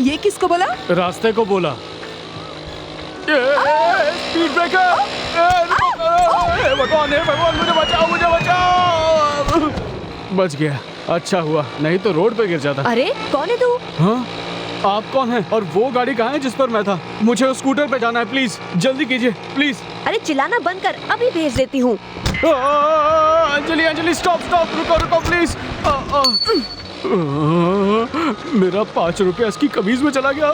ये किसको बोला? रास्ते को बोला। Speed breaker! भगवान, हे भगवान, मुझे बचाओ, मुझे बचाओ! बच गया, अच्छा हुआ, नहीं तो रोड पे गिर जाता। अरे कौन है तू? हाँ, आप कौन हैं? और वो गाड़ी कहाँ है जिस पर मैं था? मुझे उस स्कूटर पे जाना है, प्लीज जल्दी कीजिए, प्लीज। अरे चिल्लाना बंद कर, अभी भेज देती हूँ। अंजलि, अंजलि, स्टॉप स्टॉप, रुको रुको प्लीज। मेरा 5 रुपया इसकी कमीज में चला गया।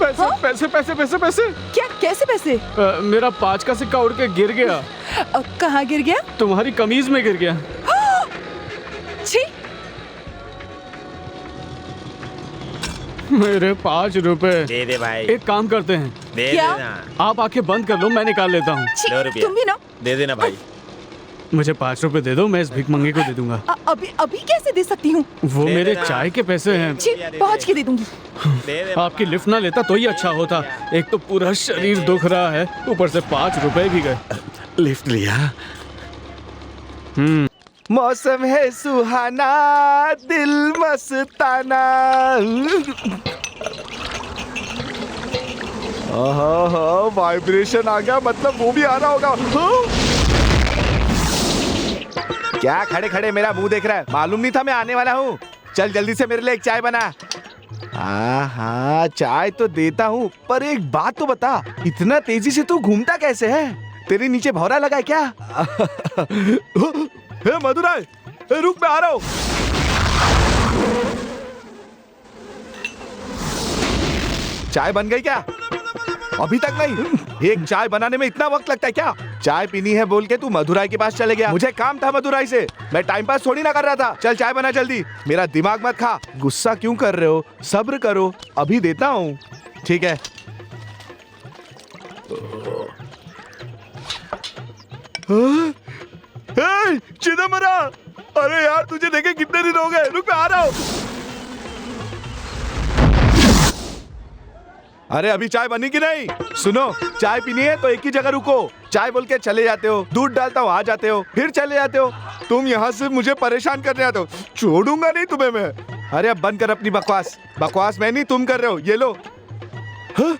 पैसे, हाँ? पैसे पैसे पैसे पैसे। क्या? कैसे पैसे? मेरा 5 का सिक्का उड़ के गिर गया। कहाँ गिर गया? तुम्हारी कमीज में गिर गया। छी! मेरे 5 रुपए दे दे भाई, एक काम करते हैं, दे क्या? देना। आप आंखें बंद कर लो, मैं निकाल लेता हूँ। छी! 2 रुपया तुम भी ना। दे देना भाई। मुझे 5 रुपए दे दो, मैं इस भिखमंगे को दे दूंगा। अभी अभी कैसे दे सकती हूँ? वो दे मेरे देना। चाय के पैसे हैं। छी! पहुँच के दे दूंगी। दे दे आपकी लिफ्ट ना लेता तो ही अच्छा होता। एक तो पूरा शरीर दुख रहा है, ऊपर से 5 रुपए भी गए। लिफ्ट लिया। मौसम है सुहाना, दिल मस्ताना। वाइब्रेशन आ गया, मतलब वो भी आ रहा होगा। क्या खड़े खड़े मेरा मुंह देख रहा है? मालूम नहीं था मैं आने वाला हूँ। चल जल्दी से मेरे लिए एक चाय बना। हाँ, चाय तो देता हूँ, पर एक बात तो बता, इतना तेजी से तू घूमता कैसे है? तेरे नीचे भौरा लगा है क्या? हे मधुराय, रुक, मैं आ रहा हूँ। चाय बन गई क्या? अभी तक नहीं। एक चाय बनाने में इतना वक्त लगता है क्या? चाय पीनी है बोल के तू मधुराय के पास चले गया। मुझे काम था मधुराय से, मैं टाइम पास थोड़ी ना कर रहा था। चल चाय बना जल्दी, मेरा दिमाग मत खा। गुस्सा क्यों कर रहे हो? सब्र करो, अभी देता हूँ। ठीक है। चिदम्बरा, अरे यार तुझे देखे कितने दिन हो गए। रुक, मैं आ रहा हूँ। अरे अभी चाय बनी कि नहीं? सुनो, चाय पीनी है तो एक ही जगह रुको। चाय बोल के चले जाते हो, दूध डालता हूँ आ जाते हो, फिर चले जाते हो। तुम यहाँ से मुझे परेशान करने आते हो, छोड़ूंगा नहीं तुम्हें मैं। अरे अब बंद कर अपनी बकवास। बकवास मैं नहीं, तुम कर रहे हो। ये लो। हाँ?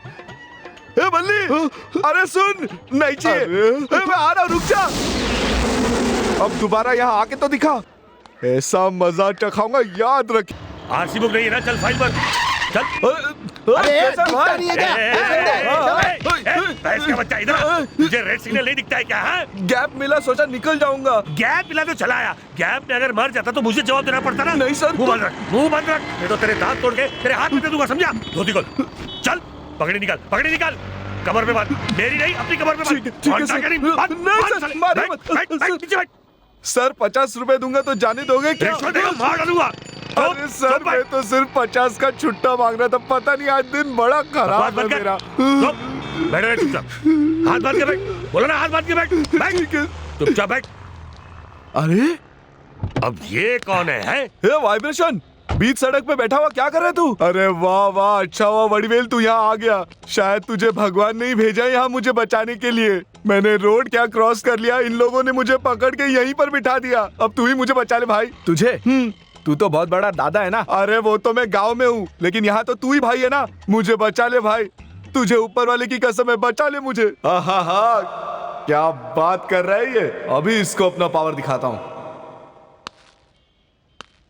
ए बल्ली, अरे सुन, नहीं चाहिए। मैं आ रहा हूँ, रुक जा। अब दोबारा यहाँ आके तो दिखा, ऐसा मजा चखाऊंगा, याद रख। आरसी बुक नहीं है ना, चल फाइल पर चल। अरे दिखता नहीं है क्या? भैंस का बच्चा, इधर तुझे रेड सिग्नल नहीं दिखता है क्या? हाँ? गैप मिला, सोचा निकल जाऊंगा। गैप मिला तो चला आया। गैप में अगर मर जाता तो मुझे जवाब देना पड़ता ना। नहीं सर। मुंह बंद रख, मुंह बंद रख, नहीं तो तेरे दांत तोड़ के तेरे हाथ में दे दूंगा, समझा? धोती खोल, चल पगड़ी निकाल, पगड़ी निकाल, कमर पे बांध। मेरी नहीं, अपनी कमर पे बांध। ठीक है सर। नहीं सर, मारिए मत। बैठ, नीचे बैठ। सर 50 रुपए दूंगा तो जाने दोगे क्या? रिश्वत देगा, मार डालूंगा। अरे सर, मैं तो सिर्फ 50 का छुट्टा मांग रहा था। पता नहीं आज दिन बड़ा खराब है मेरा। बैठ रहे चुपचाप, हाथ बांध के बैठ। बोला ना, हाथ बांध के बैठ। बैठ, चुपचाप बैठ। अरे अब ये कौन है? ये वाइब्रेशन बीच सड़क पे बैठा हुआ क्या कर रहा है तू? अरे वाह वाह, अच्छा हुआ वड़ीवेल तू यहाँ आ गया। शायद तुझे भगवान ने ही भेजा यहाँ मुझे बचाने के लिए। मैंने रोड क्या क्रॉस कर लिया, इन लोगों ने मुझे पकड़ के यहीं पर बिठा दिया। अब तू ही मुझे बचा ले भाई। तुझे? तू तो बहुत बड़ा दादा है ना। अरे वो तो मैं गाँव में हूँ, लेकिन यहाँ तो तू ही भाई है ना। मुझे बचा ले भाई, तुझे ऊपर वाले की कसम है, बचा ले मुझे। हाँ, क्या बात कर रहा है ये। अभी इसको अपना पावर दिखाता हूँ।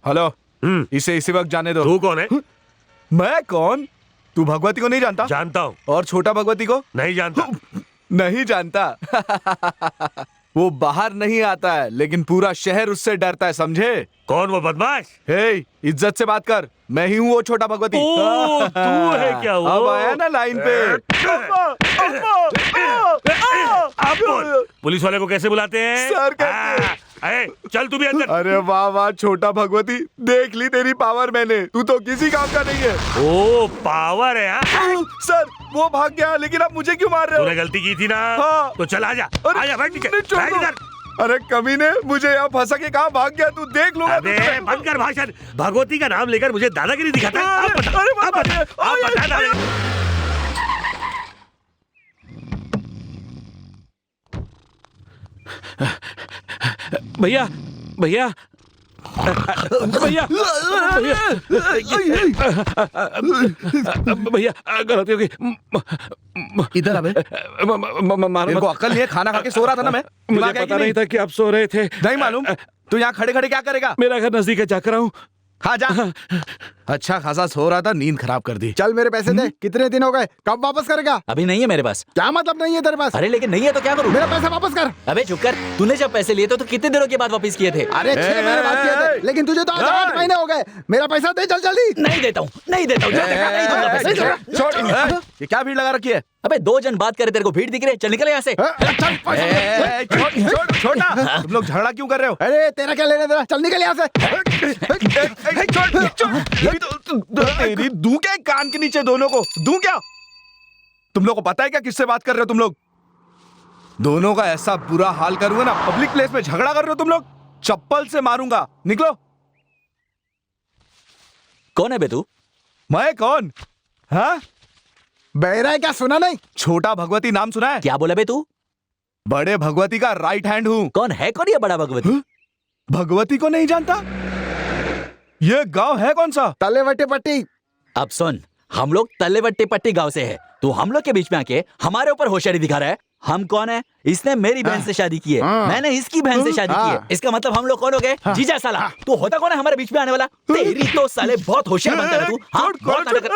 हेलो, इसे इसी वक्त जाने दो। तू कौन है? मैं कौन? तू भगवती को नहीं जानता? जानता हूँ। और छोटा भगवती को? नहीं जानता। नहीं जानता। वो बाहर नहीं आता है, लेकिन पूरा शहर उससे डरता है, समझे? कौन वो बदमाश? हे, इज्जत से बात कर। मैं ही हूँ वो छोटा भगवती। ओ, तू है क्या वो? अब आया ना लाइन पे। अब बोल, पुलिस वाले को कैसे बुलाते हैं? सर कहते हैं। चल तू भी अंदर। अरे वाह वाह छोटा भगवती, देख ली तेरी पावर मैंने। तू तो किसी काम का नहीं है। ओ पावर है। हाँ? सर वो भाग गया, लेकिन आप मुझे क्यों मार रहे हो? तूने गलती की थी ना। हाँ। तो चल आजा, आजा बैठ नीचे, नहीं, छोड़ बैठ दो। इधर। अरे कमीने, मुझे यहाँ फंसा के कहाँ भाग गया? तू देख लूंगा। अबे बंद कर भाषण। भगवती का नाम लेकर मुझे दादागिरी दिखाता है। अब बता, अरे, अब बता, अब बता दादा। भैया भैया, भैया भैया गलती हो गई। इधर अबे, मेरे को अक्ल नहीं है, खाना खा के सो रहा था ना मैं। मुझे पता नहीं था कि आप सो रहे थे। नहीं मालूम। तू यहाँ खड़े खड़े क्या करेगा? मेरा घर नजदीक है, जाकर आऊं। हाँ जा। अच्छा खासा सो रहा था, नींद खराब कर दी। चल मेरे पैसे दे। कितने दिन हो गए? कब वापस करेगा? अभी नहीं है मेरे पास। क्या मतलब नहीं है तेरे पास? अरे लेकिन नहीं है तो क्या करूं? मेरा पैसा वापस कर। अबे चुप कर। तूने जब पैसे लिए थे तो कितने दिनों के बाद वापस किए थे? अरे 6 महीने बाद किए थे, लेकिन तुझे तो आज 8 महीने हो गए। मेरा पैसा दे, चल जल्दी। नहीं देता हूँ, नहीं देता हूँ। नहीं दूंगा पैसे। छोड़, ये क्या भीड़ लगा रखी है? अबे 2 जन बात करे, तेरे को भीड़ दिख रही है? चल निकल यहाँ से। छोड़, तुम लोग झगड़ा क्यों कर रहे हो? अरे तेरा क्या लेना देना? चल निकल यहाँ से। तेरी दूं क्या कान के नीचे दोनों को? दूं क्या? तुम लोग को पता है क्या किससे बात कर रहे हो तुम लोग? दोनों का ऐसा बुरा हाल करूंगा ना, पब्लिक प्लेस में झगड़ा कर रहे हो तुम लोग, चप्पल से मारूंगा। निकलो। कौन है बे तू? मैं कौन? हाँ, बहरा है क्या? सुना नहीं? छोटा भगवती नाम सुना है? क्या बोला बे तू? बड़े भगवती का राइट हैंड हूँ। कौन है? कौन ये बड़ा भगवती? भगवती को नहीं जानता? ये गांव है कौन सा? तलेवटे पट्टी। अब सुन, हम लोग तलेवट्टी पट्टी गांव से है। तू हम लोग के बीच में आके हमारे ऊपर होशियारी दिखा रहा है। हम कौन है? इसने मेरी बहन से शादी की है, मैंने इसकी बहन से शादी की है। इसका मतलब हम लोग कौन हो गए? जीजा साला। तू होता कौन है हमारे बीच में आने वाला? तेरी तो साले बहुत होशियार बनता है तू। हाँ, बहुत नाटक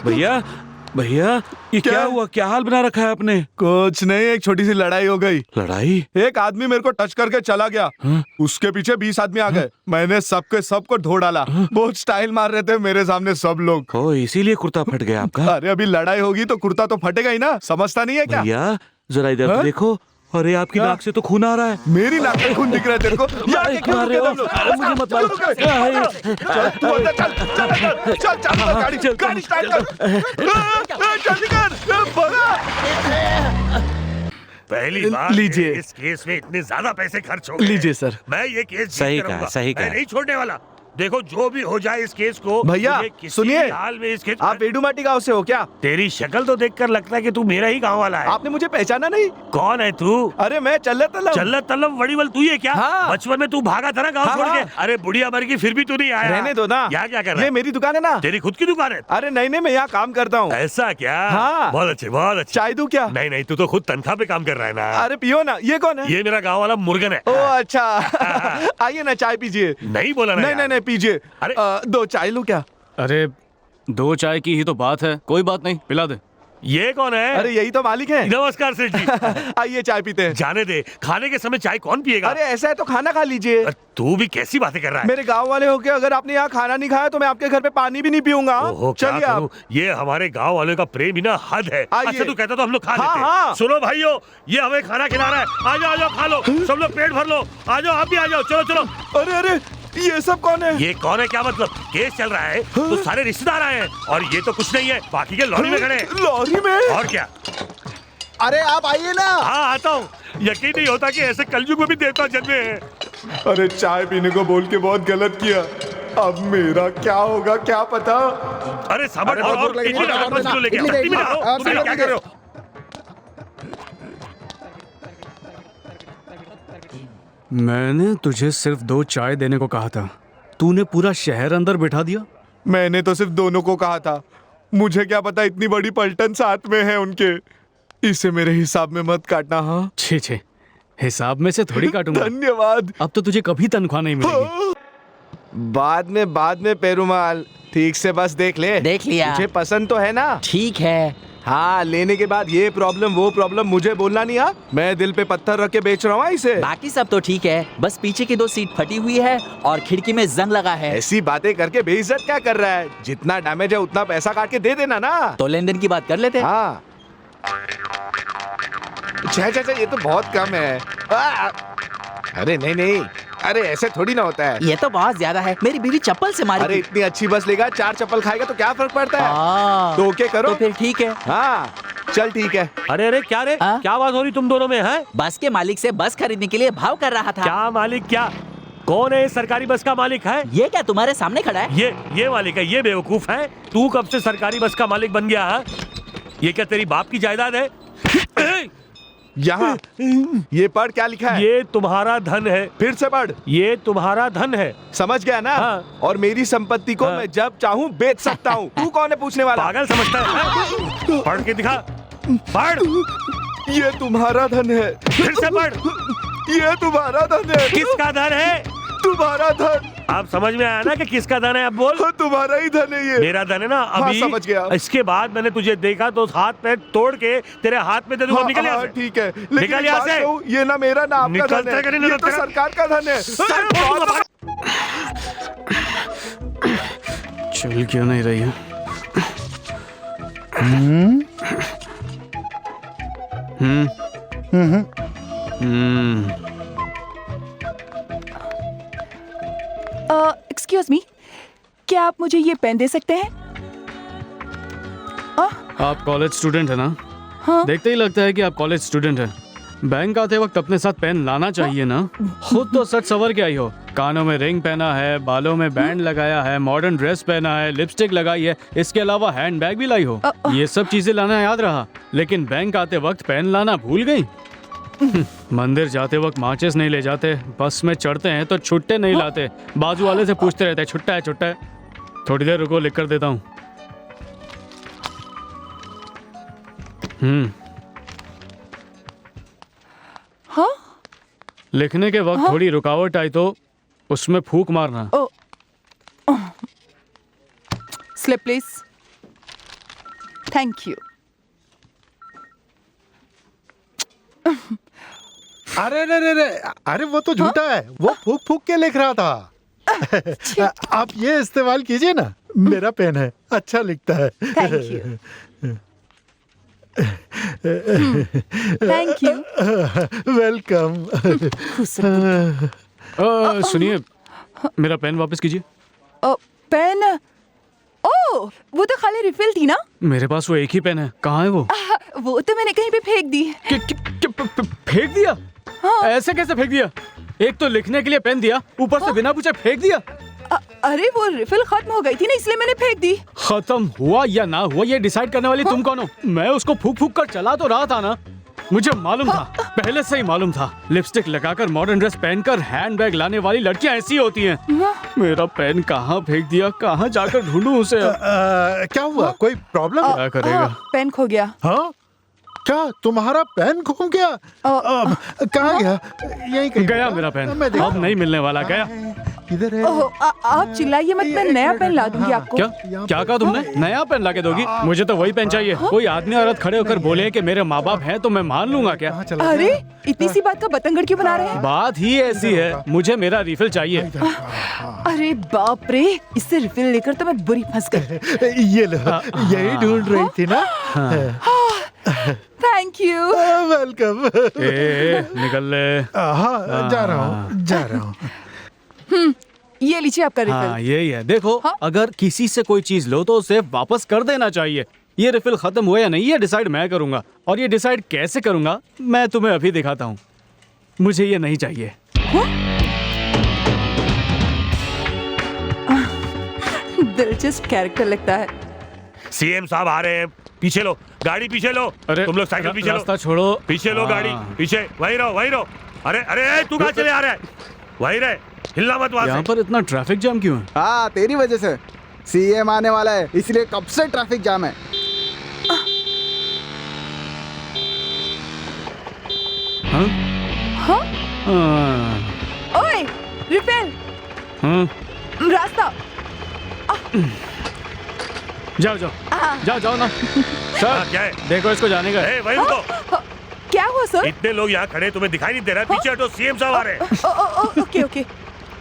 भैया भैया ये क्या हुआ? क्या हाल बना रखा है आपने? कुछ नहीं, एक छोटी सी लड़ाई हो गई। लड़ाई? एक आदमी मेरे को टच करके चला गया। उसके पीछे 20 आदमी आ गए। मैंने सबको धो डाला। बहुत स्टाइल मार रहे थे मेरे सामने सब लोग। ओ, इसीलिए कुर्ता फट गया आपका? अरे अभी लड़ाई होगी तो कुर्ता तो फटेगा ही ना, समझता नहीं है क्या? भैया जरा इधर तो देखो। अरे आपकी नाक से तो खून आ रहा है। मेरी नाक में खून दिख रहा है तेरे को? मार रहे हो? अरे मुझे मत मारो। चल, गाड़ी स्टार्ट कर। जल्दी कर, भागा। पहली बार लीजिए। इस केस में इतने ज्यादा पैसे खर्च हो गए। लीजिए सर। मैं ये केस सही जीत कहा, करूंगा। सही कहा। मैं नहीं छोड़ने वाला। देखो जो भी हो जाए इस केस को, भैया मुझे किसी सुनिए, भी हाल में इस केस। आप एडुमाटी गांव से हो क्या? तेरी शक्ल तो देखकर लगता है कि तू मेरा ही गांव वाला है। आपने मुझे पहचाना नहीं? कौन है तू? अरे मैं चल्लत तल्लम वड़ीवल तू ही है क्या? हाँ। बचपन में तू भागा था ना गांव हाँ, छोड़ के। हाँ। अरे बुढ़िया मर गई फिर भी तू नहीं आया। रहने दो ना। यहाँ क्या कर रहा ये है? मेरी दुकान है ना। तेरी खुद की दुकान है? अरे नहीं, मैं यहाँ काम करता हूँ। ऐसा क्या? हाँ। बहुत अच्छे, बहुत अच्छे। चाय दूं क्या? नहीं, तू तो खुद तनख्वाह पे काम कर रहा है ना। अरे पियो ना। ये कौन है? ये मेरा गांव वाला मुर्गन है। ओ अच्छा। आइए ना, चाय पीजिए। नहीं बोला ना यार। नहीं पीजिए। अरे। 2 चाय लूं क्या? अरे 2 चाय की ही तो बात है, कोई बात नहीं, पिला दे। ये कौन है? अरे यही तो मालिक है। नमस्कार सेठ जी। आइए चाय पीते हैं। जाने दे, खाने के समय चाय कौन पिएगा? अरे ऐसा है तो खाना खा लीजिए। तू भी कैसी बातें कर रहा है? मेरे गांव वाले होके अगर आपने यहाँ खाना नहीं खाया तो मैं आपके घर पे पानी भी नहीं पीऊंगा। ओहो, क्या चलिए आप। करूं? ये हमारे गांव वालों का प्रेम ही ना हद है। आइए। अच्छा तू कहता तो हम लोग खा हाँ, लेते। हाँ। सुनो भाइयों, ये हमें खाना खिला रहा है। आ जाओ खा लो, सब लोग पेट भर लो। आ जाओ, आप भी आ जाओ। चलो। अरे ये सब कौन है? ये कौन है क्या मतलब? केस चल रहा है तो सारे रिश्तेदार आए हैं और ये तो कुछ नहीं है, बाकी के लॉरी में खड़े हैं। लॉरी में? और क्या? अरे आप आइए ना। हाँ आता हूँ। यकीन नहीं होता कि ऐसे कलयुग में भी देवता जन्मे हैं। अरे चाय पीने को बोल के बहुत गलत किया। अब मेरा क्या होगा क्या पता। अरे सामान बहुत भूख लगी, इडली और लाओ, 5 किलो लेके आओ। इडली इडली लाओ। आप तुम सब क्या कर रहे हो? मैंने तुझे सिर्फ 2 चाय देने को कहा था, तूने पूरा शहर अंदर बिठा दिया। मैंने तो सिर्फ दोनों को कहा था, मुझे क्या पता इतनी बड़ी पलटन साथ में है उनके। इसे मेरे हिसाब में मत काटना। हाँ छे हिसाब में से थोड़ी काटूंगा। धन्यवाद। अब तो तुझे कभी तनख्वाह नहीं मिलेगी। बाद में पेरुमाल, ठीक से बस देख ले। देख लिया। मुझे पसंद तो है ना? ठीक है। हाँ, लेने के बाद ये प्रॉब्लम वो प्रॉब्लम मुझे बोलना नहीं। हाँ, मैं दिल पे पत्थर रख के बेच रहा हूँ इसे। बाकी सब तो ठीक है, बस पीछे की 2 सीट फटी हुई है और खिड़की में जंग लगा है। ऐसी बातें करके बेइज्जत क्या कर रहा है? जितना डैमेज है उतना पैसा काट के दे देना ना। तो लेन देन की बात कर लेते हैं। हाँ। ये तो बहुत कम है। अरे नहीं, अरे ऐसे थोड़ी ना होता है। ये तो बहुत ज्यादा है, मेरी बीवी चप्पल से मारी। अरे इतनी अच्छी बस लेगा, 4 चप्पल खाएगा तो क्या फर्क पड़ता है? तो ओके करो। तो फिर ठीक है। हाँ चल ठीक है। अरे क्या रे? हाँ? क्या बात हो रही तुम दोनों में है? बस के मालिक से बस खरीदने के लिए भाव कर रहा था। क्या मालिक क्या? कौन है इस सरकारी बस का मालिक है? ये क्या तुम्हारे सामने खड़ा है? ये मालिक है, ये बेवकूफ है। तू कब से सरकारी बस का मालिक बन गया है? ये क्या तेरी बाप की जायदाद है? यहाँ ये पढ़ क्या लिखा है? ये तुम्हारा धन है। फिर से पढ़। ये तुम्हारा धन है। समझ गया ना? हाँ। और मेरी संपत्ति को हाँ। मैं जब चाहूँ बेच सकता हूँ। तू कौन है पूछने वाला? पागल समझता है? पढ़ के दिखा। पढ़। ये तुम्हारा धन है। फिर से पढ़। ये तुम्हारा धन है। किसका धन है? तुम्हारा धन। आप समझ में आया ना कि किसका धन है? अब बोल। हाँ, तुम्हारा ही धन है ये। मेरा धन है ना? हाँ, अभी समझ गया। इसके बाद मैंने तुझे देखा तो हाथ पैर तोड़ के तेरे हाथ में दे दूंगा। हाँ, निकल यहाँ हाँ, से। ठीक है, लेकिन निकल एक यहाँ बात से। कहूँ, ये ना मेरा ना आपका निकलता धन है। कि नहीं ये तो निकलता? सरकार का धन है। सर फोड़ दूंगा। चल क्यों नहीं रही है? एक्सक्यूज मी, क्या आप मुझे ये पेन दे सकते हैं? आप कॉलेज स्टूडेंट है ना? हाँ। देखते ही लगता है कि आप कॉलेज स्टूडेंट हैं। बैंक आते वक्त अपने साथ पेन लाना चाहिए ना? खुद तो सच सवर के आई हो। कानों में रिंग पहना है, बालों में बैंड लगाया है, मॉडर्न ड्रेस पहना है, लिपस्टिक लगाई है, इसके अलावा हैंड बैग भी लाई हो। ये सब चीजें लाना याद रहा, लेकिन बैंक आते वक्त पेन लाना भूल गई। मंदिर जाते वक्त माचिस नहीं ले जाते, बस में चढ़ते हैं तो छुट्टे नहीं लाते, बाजू वाले से पूछते रहते हैं छुट्टा है छुट्टा है। थोड़ी देर रुको, लिख कर देता हूँ। हाँ? लिखने के वक्त थोड़ी रुकावट आई तो उसमें फूंक मारना। Slip please. Thank you. अरे अरे अरे अरे अरे वो तो झूठा है, वो फूक फूक के लिख रहा था। आप ये इस्तेमाल कीजिए ना, मेरा पेन है, अच्छा लिखता है। Thank you. Thank you. Welcome. सुनिए, मेरा पेन वापस कीजिए। पेन? ओह, वो तो खाली रिफिल थी ना? मेरे पास वो एक ही पेन है, कहाँ है वो? वो तो मैंने कहीं पे फेंक दी। फेंक दिया? ऐसे कैसे फेंक दिया? एक तो लिखने के लिए पेन दिया, ऊपर से बिना पूछे फेंक दिया। अरे वो रिफिल खत्म हो गई थी ना, इसलिए मैंने फेंक दी। खत्म हुआ या ना हुआ ये डिसाइड करने वाली तुम कौन हो? मैं उसको फूक फूक कर चला तो रहा था ना, मुझे मालूम था, पहले से ही मालूम था। लिपस्टिक लगाकर, मॉडर्न ड्रेस पहनकर हैंडबैग लाने वाली लड़कियां ऐसी होती हैं। मेरा पेन कहाँ फेंक दिया, कहाँ जाकर ढूंढूं उसे? क्या हुआ, कोई प्रॉब्लम? क्या करेगा? पेन खो गया। हाँ, क्या तुम्हारा पेन खो गया? कहाँ गया? यहीं कहीं गया मेरा पेन, अब नहीं मिलने वाला। गया इधर है। आप चिल्लाइए मत, मैं नया पेन ला दूंगी आपको। क्या कहा तुमने? नया पेन लाके दोगी? मुझे तो वही पेन चाहिए। कोई आदमी औरत खड़े होकर बोले कि मेरे माँ बाप हैं तो मैं मान लूंगा क्या? अरे इतनी सी बात का बतंगड़ क्यों बना रहे हैं? बात ही ऐसी है, मुझे मेरा रिफिल चाहिए। अरे बाप रे, इससे रिफिल लेकर तो मैं बुरी फंस गई। ये लो, यही ढूंढ रही थी ना? Thank you. वेलकम। निकल ले। हाँ, जा रहा हूँ। ये लीजिए आपका हाँ, रिफिल। यही है। देखो, अगर किसी से कोई चीज लो तो उसे वापस कर देना चाहिए। ये रिफिल खत्म हुआ या नहीं, ये डिसाइड मैं करूंगा। और ये डिसाइड कैसे करूंगा मैं तुम्हें अभी दिखाता हूँ। मुझे ये नहीं चाहिए। दिलचस्प कैरेक्टर लगता है। सीएम साहब आ रहे हैं, पीछे लो गाड़ी, पीछे लो। अरे तुम लोग साइकिल पीछे लो, रास्ता छोड़ो। पीछे लो गाड़ी, पीछे। वही रहो, वही रहो। अरे अरे तू कहाँ चले आ रहा है? वही रहे, हिलना मत वहाँ यहाँ से। पर इतना ट्रैफिक जाम क्यों है? हाँ, तेरी वजह से। सीएम आने वाला है, इसलिए कब से ट्रैफिक जाम है। हाँ? हाँ? हाँ। ओए, रिफिल, हाँ? रास्ता। जाओ जाओ ना। हाँ, क्या है? देखो इसको जाने का। ए, वही रुको। क्या हुआ सर? इतने लोग यहाँ खड़े, तुम्हें दिखाई नहीं दे रहा? पीछे हटो, सीएम साहब आ रहे हैं। Okay okay.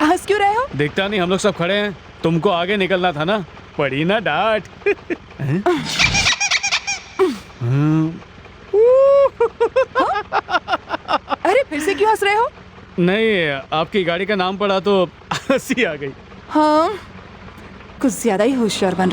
हंस क्यों रहे हो? दिखता नहीं, हम लोग सब खड़े हैं। तुमको आगे निकलना था ना, पड़ी ना डांट। अरे फिर से क्यों हंस रहे हो? नहीं, आपकी गाड़ी का नाम पड़ा तो हंसी आ गई। हाँ, कुछ ज्यादा ही होशियार बन